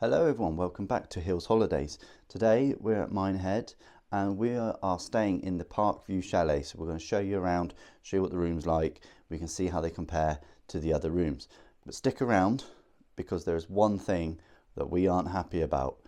Hello everyone, welcome back to Hills Holidays. Today we're at Minehead and we are staying in the Parkview Chalet. So we're going to show you around, show you what the room's like. We can see how they compare to the other rooms. But stick around because there's one thing that we aren't happy about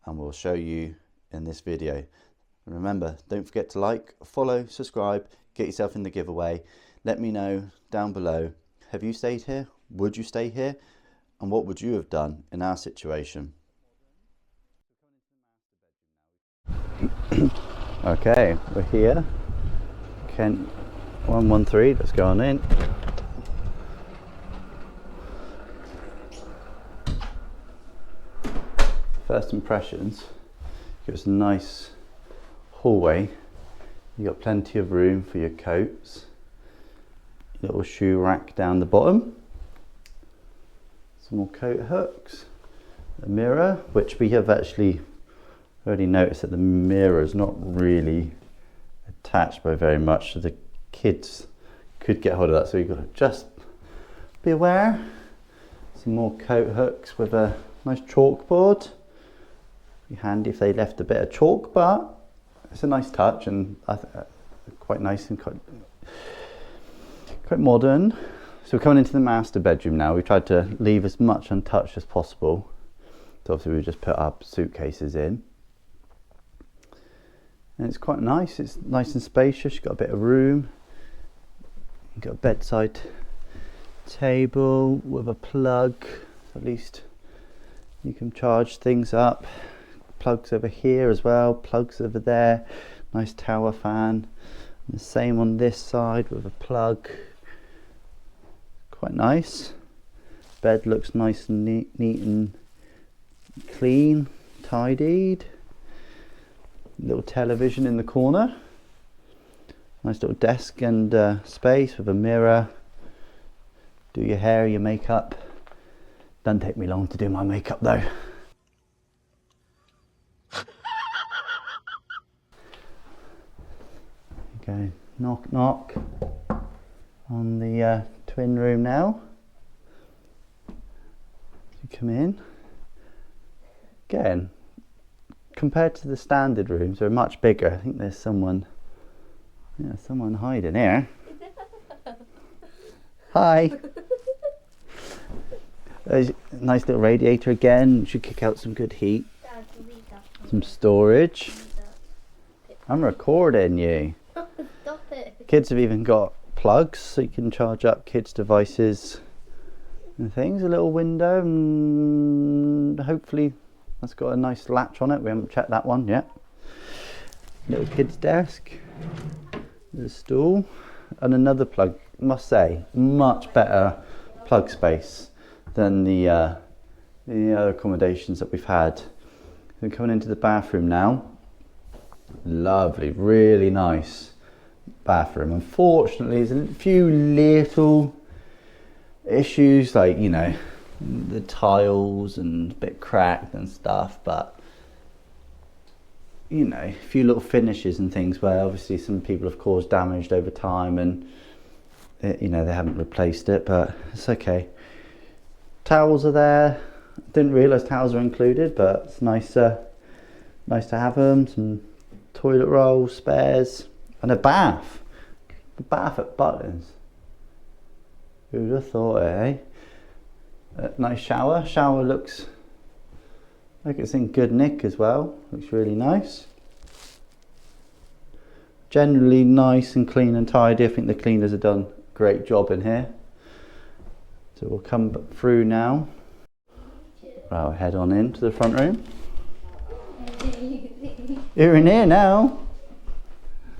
and we'll show you in this video. And remember, don't forget to like, follow, subscribe, get yourself in the giveaway. Let me know down below, have you stayed here? Would you stay here? And what would you have done in our situation? Okay, we're here. Kent 113, let's go on in. First impressions, give us a nice hallway. You got plenty of room for your coats. Little shoe rack down the bottom. Some more coat hooks, a mirror, which we have actually already noticed that the mirror is not really attached by very much, so the kids could get hold of that, so you've got to just be aware. Some more coat hooks with a nice chalkboard. Be handy if they left a bit of chalk, but it's a nice touch and quite nice and quite modern. So we're coming into the master bedroom now. We tried to leave as much untouched as possible. So obviously we just put our suitcases in. And it's quite nice. It's nice and spacious. You've got a bit of room. You've got a bedside table with a plug. At least you can charge things up. Plugs over here as well. Plugs over there. Nice tower fan. And the same on this side with a plug. Quite nice. Bed looks nice and neat and clean, tidied. Little television in the corner. Nice little desk and space with a mirror. Do your hair, your makeup. Doesn't take me long to do my makeup though. Okay, knock knock on the twin room now. You come in. Again, compared to the standard rooms, they're much bigger. I think there's someone hiding here. Hi. There's a nice little radiator again. Should kick out some good heat. Some storage. I'm recording you. Stop it. Kids have even got plugs so you can charge up kids' devices and things. A little window and hopefully that's got a nice latch on it. We haven't checked that one yet. Little kids' desk. There's a stool and another plug. I must say, much better plug space than the other accommodations that we've had. We're coming into the bathroom now. Lovely, really nice bathroom. Unfortunately, there's a few little issues, like, you know, the tiles and a bit cracked and stuff, but you know, a few little finishes and things where obviously some people have caused damage over time and you know, they haven't replaced it, but it's okay. Towels are there. Didn't realise towels are included, but it's nice to have them. Some toilet rolls, spares, and a bath. The bath at Butlins. Who would have thought it, eh? Nice shower. Shower looks like it's in good nick as well. Looks really nice. Generally nice and clean and tidy. I think the cleaners have done a great job in here. So we'll come through now. I'll head on into the front room. You're in here now.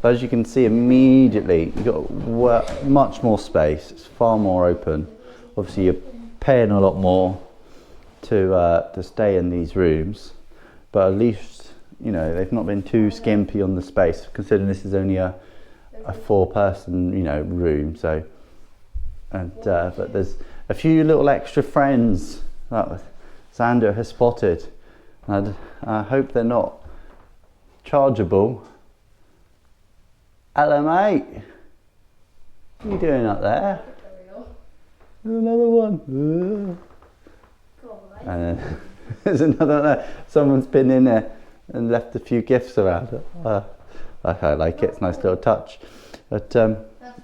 But as you can see immediately, you've got much more space. It's far more open. Obviously you're paying a lot more to stay in these rooms, but at least, you know, they've not been too skimpy on the space, considering this is only a 4-person, you know, room. So, and but there's a few little extra friends that Xander has spotted, and I hope they're not chargeable. Hello, mate. What are you doing up there? Another one. There's another there. Someone's been in there and left a few gifts around. I quite like it. It's a nice little touch. But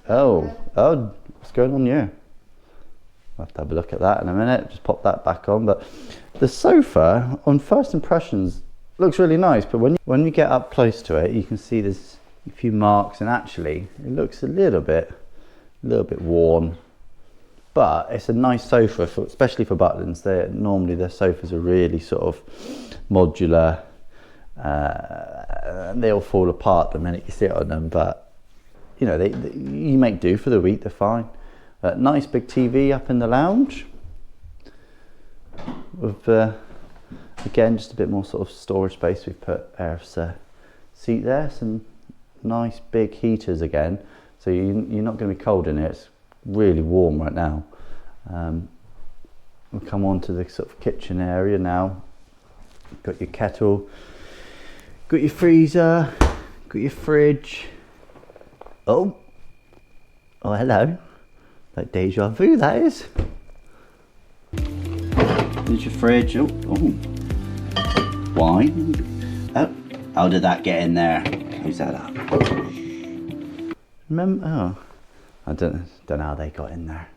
oh, what's going on here? I'll have to have a look at that in a minute. Just pop that back on. But the sofa, on first impressions, looks really nice. But when you get up close to it, you can see there's a few marks, and actually it looks a little bit worn. But it's a nice sofa, especially for Butlins. Normally their sofas are really sort of modular. And they all fall apart the minute you sit on them. But you know, you make do for the week. They're fine. Nice big TV up in the lounge. With again, just a bit more sort of storage space. We've put Eric's seat there. Some nice big heaters again. So you're not going to be cold in here. It's really warm right now. We'll come on to the sort of kitchen area now. Got your kettle, got your freezer, got your fridge. Oh hello. Like deja vu, that is. There's your fridge. Oh, wine. Oh, how did that get in there? Close that up. Remember? Oh, I don't know how they got in there.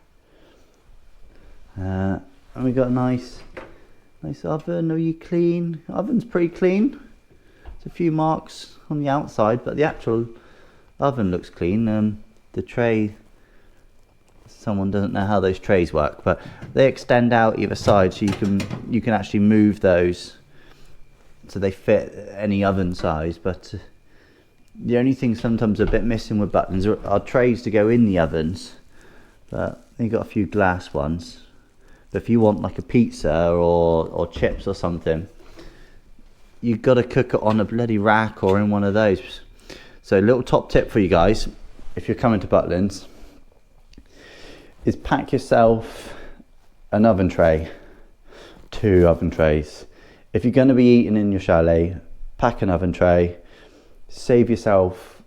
And we got a nice oven. Are you clean? Oven's pretty clean. There's a few marks on the outside, but the actual oven looks clean. The tray, someone doesn't know how those trays work, but they extend out either side, so you can actually move those so they fit any oven size. But the only thing sometimes a bit missing with Butlins are trays to go in the ovens, but you've got a few glass ones. But if you want like a pizza or chips or something, you've got to cook it on a bloody rack or in one of those. So a little top tip for you guys, if you're coming to Butlins, is pack yourself an oven tray, 2 oven trays. If you're going to be eating in your chalet, pack an oven tray. Save yourself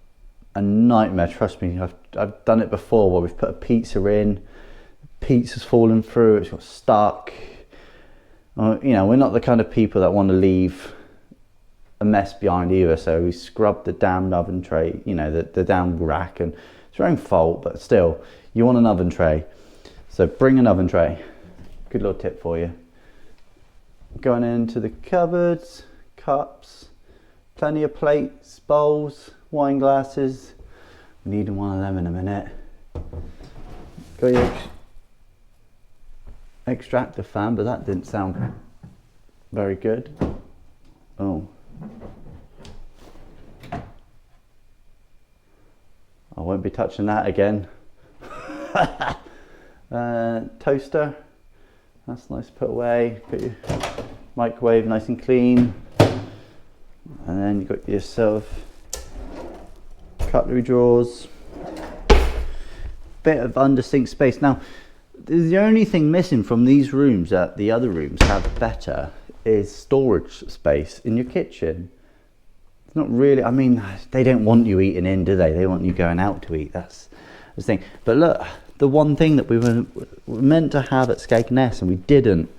a nightmare. Trust me, I've done it before where we've put a pizza in, pizza's fallen through, it's got stuck. You know, we're not the kind of people that want to leave a mess behind either, so we scrubbed the damn oven tray, you know, the damn rack, and it's your own fault, but still, you want an oven tray. So bring an oven tray. Good little tip for you. Going into the cupboards, cups, plenty of plates, bowls, wine glasses. Needing one of them in a minute. Got your extractor fan, but that didn't sound very good. Oh. I won't be touching that again. Toaster. That's nice to put away. Put your microwave nice and clean. And then you've got yourself cutlery drawers. Bit of under sink space. Now, the only thing missing from these rooms that the other rooms have better is storage space in your kitchen. It's not really, I mean, they don't want you eating in, do they? They want you going out to eat. That's the thing. But look, the one thing that we were meant to have at Skegness and we didn't,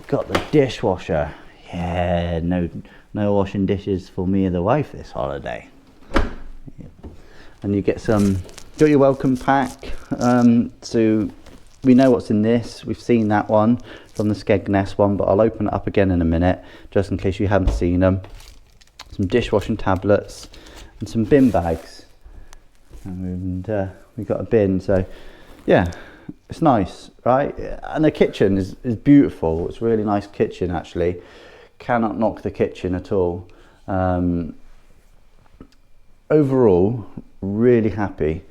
got the dishwasher. Yeah, no washing dishes for me and the wife this holiday. Yeah. And you get got your welcome pack. So we know what's in this. We've seen that one from the Skegness one, but I'll open it up again in a minute, just in case you haven't seen them. Some dishwashing tablets and some bin bags. And we got a bin, so yeah, it's nice, right? And the kitchen is beautiful. It's a really nice kitchen, actually. Cannot knock the kitchen at all. Overall, really happy.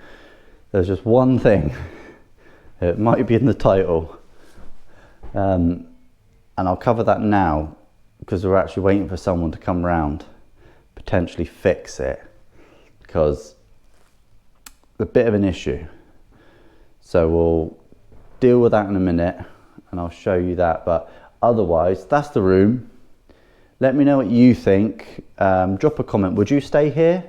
There's just one thing. It might be in the title. And I'll cover that now because we're actually waiting for someone to come round, potentially fix it, because it's a bit of an issue. So we'll deal with that in a minute and I'll show you that. But otherwise, that's the room. Let me know what you think. Drop a comment. Would you stay here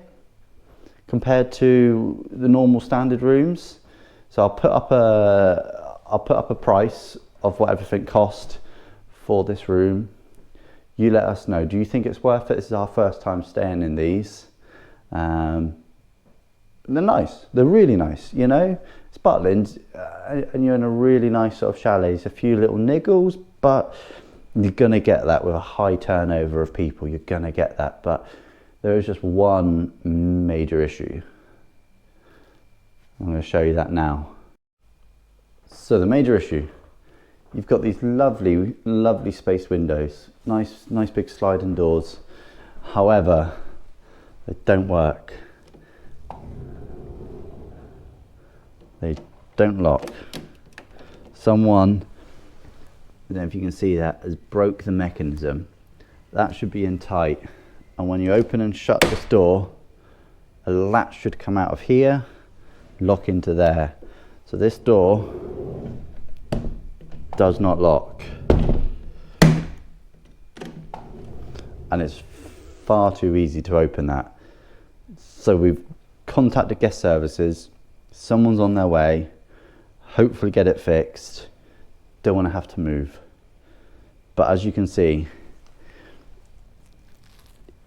compared to the normal standard rooms? So I'll put up a price of what everything cost for this room. You let us know. Do you think it's worth it? This is our first time staying in these. They're nice. They're really nice, you know. It's Butlins, and you're in a really nice sort of chalet. It's a few little niggles, but you're going to get that with a high turnover of people. You're going to get that. But there is just one major issue. I'm going to show you that now. So the major issue, you've got these lovely, lovely space windows, nice big sliding doors. However, they don't work. They don't lock. Someone, I don't know if you can see that, has broke the mechanism. That should be in tight. And when you open and shut this door, a latch should come out of here, lock into there. So this door does not lock. And it's far too easy to open that. So we've contacted guest services. Someone's on their way. Hopefully get it fixed. Don't want to have to move. But as you can see,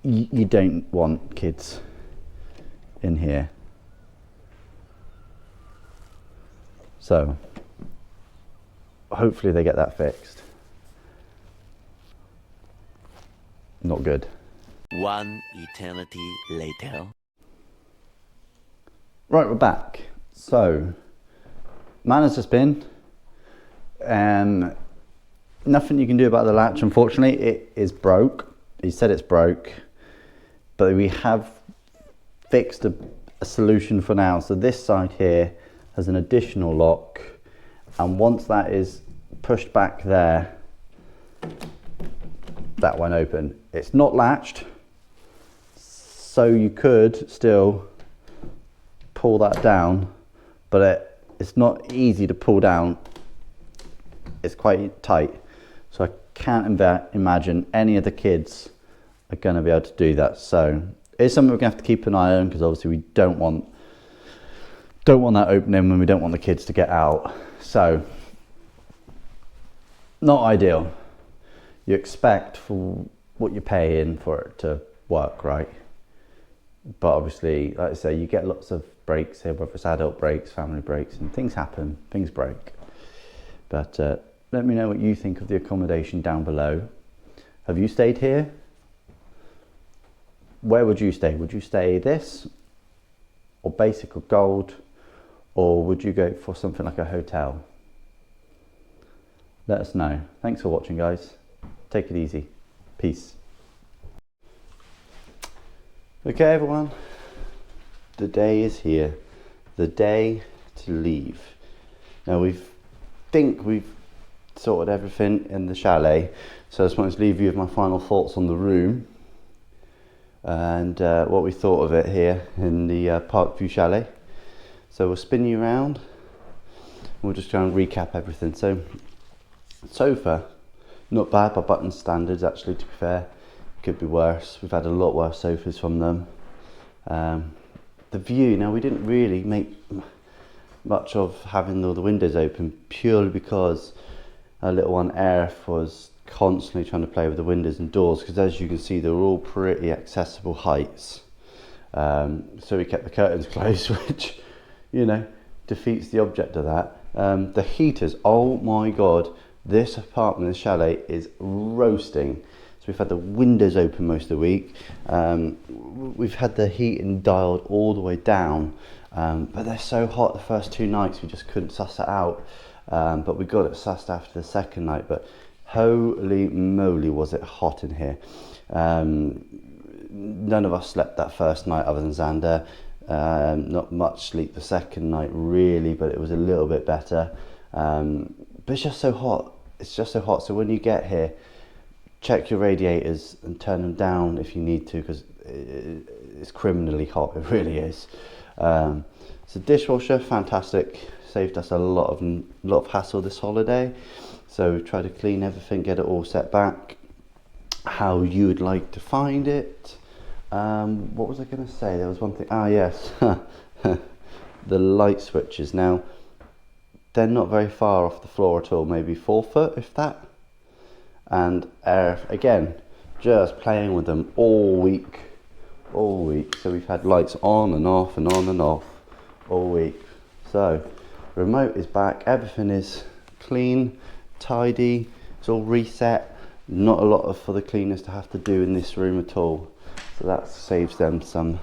you don't want kids in here. So hopefully they get that fixed. Not good. One eternity later. Right, we're back. So, man has just been. Nothing you can do about the latch, unfortunately. It is broke. He said it's broke. But we have fixed a solution for now. So this side here has an additional lock. And once that is pushed back there, that won't open. It's not latched. So you could still pull that down, but it's not easy to pull down. It's quite tight. So I can't imagine any of the kids are going to be able to do that. So it's something we're going to have to keep an eye on, because obviously we don't want that opening when we don't want the kids to get out. So not ideal. You expect for what you're paying for it to work, right? But obviously, like I say, you get lots of breaks here, whether it's adult breaks, family breaks, and things happen, things break. But let me know what you think of the accommodation down below. Have you stayed here? Where would you stay? Would you stay this, or basic or gold, or would you go for something like a hotel? Let us know. Thanks for watching, guys. Take it easy. Peace. Okay, everyone. The day is here. The day to leave. Now we've sorted everything in the chalet, so I just wanted to leave you with my final thoughts on the room and what we thought of it here in the Parkview Chalet. So we'll spin you around and we'll just try and recap everything. So sofa, not bad by Butlin standards, actually, to be fair. Could be worse. We've had a lot worse sofas from them. The view, now we didn't really make much of having all the windows open, purely because our little one Aerith was constantly trying to play with the windows and doors, because as you can see they're all pretty accessible heights. So we kept the curtains closed, which, you know, defeats the object of that. The heaters, oh my god, this apartment, this chalet is roasting. So we've had the windows open most of the week. We've had the heating dialed all the way down, but they're so hot the first 2 nights we just couldn't suss it out. But we got it sussed after the second night, but holy moly was it hot in here. None of us slept that first night other than Xander. Not much sleep the second night really, but it was a little bit better. But it's just so hot. It's just so hot. So when you get here, check your radiators and turn them down if you need to, because it's criminally hot. It really is. So dishwasher, fantastic. Saved us a lot of hassle this holiday. So we tried to clean everything, get it all set back how you would like to find it. What was I going to say? There was one thing. Ah, yes. The light switches. Now, they're not very far off the floor at all, maybe 4 foot, if that. and again, just playing with them all week. So we've had lights on and off and on and off all week. So remote is back, everything is clean, tidy, it's all reset. Not a lot for the cleaners to have to do in this room at all, so that saves them some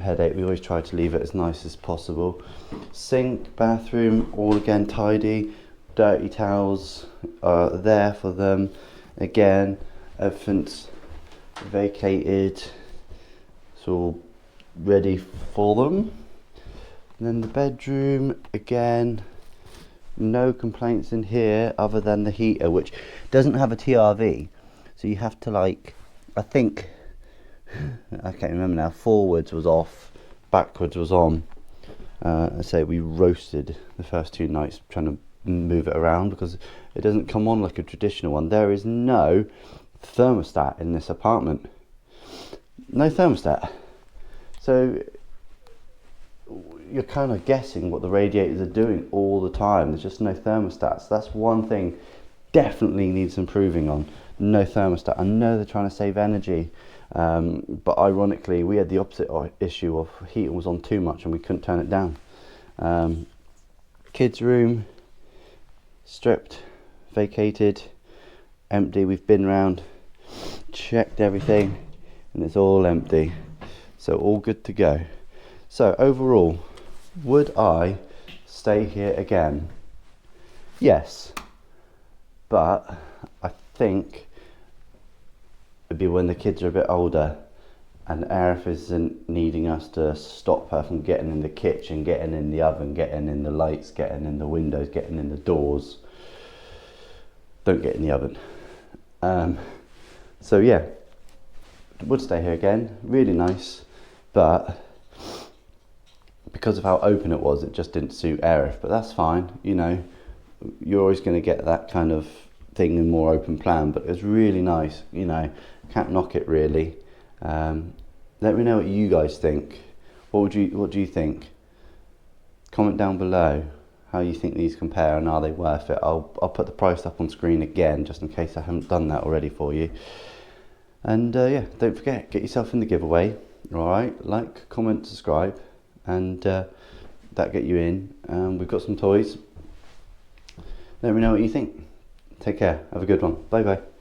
headache. We always try to leave it as nice as possible. Sink, bathroom, all again tidy. Dirty towels are there for them. Again, everything's vacated, it's all ready for them. And then the bedroom, again, no complaints in here other than the heater, which doesn't have a TRV, so you have to, like, I think, I can't remember now, forwards was off, backwards was on. I say we roasted the first 2 nights trying to move it around because it doesn't come on like a traditional one. There is no thermostat in this apartment, no thermostat, so you're kind of guessing what the radiators are doing all the time. There's just no thermostats. That's one thing definitely needs improving on. No thermostat. I know they're trying to save energy, but ironically we had the opposite issue of heating was on too much and we couldn't turn it down. Kids room, stripped, vacated, empty. We've been round, checked everything, and it's all empty, so all good to go. So overall, would I stay here again? Yes, but I think it'd be when the kids are a bit older and Arif isn't needing us to stop her from getting in the kitchen, getting in the oven, getting in the lights, getting in the windows, getting in the doors. Don't get in the oven. So yeah, would stay here again. Really nice, but because of how open it was, it just didn't suit Arif. But that's fine, you know. You're always going to get that kind of thing in more open plan. But it was really nice, you know. Can't knock it really. Let me know what you guys think. What do you think? Comment down below how you think these compare and are they worth it. I'll put the price up on screen again just in case I haven't done that already for you. And yeah, don't forget, get yourself in the giveaway. All right, like, comment, subscribe, and that get you in. We've got some toys. Let me know what you think. Take care. Have a good one. Bye bye.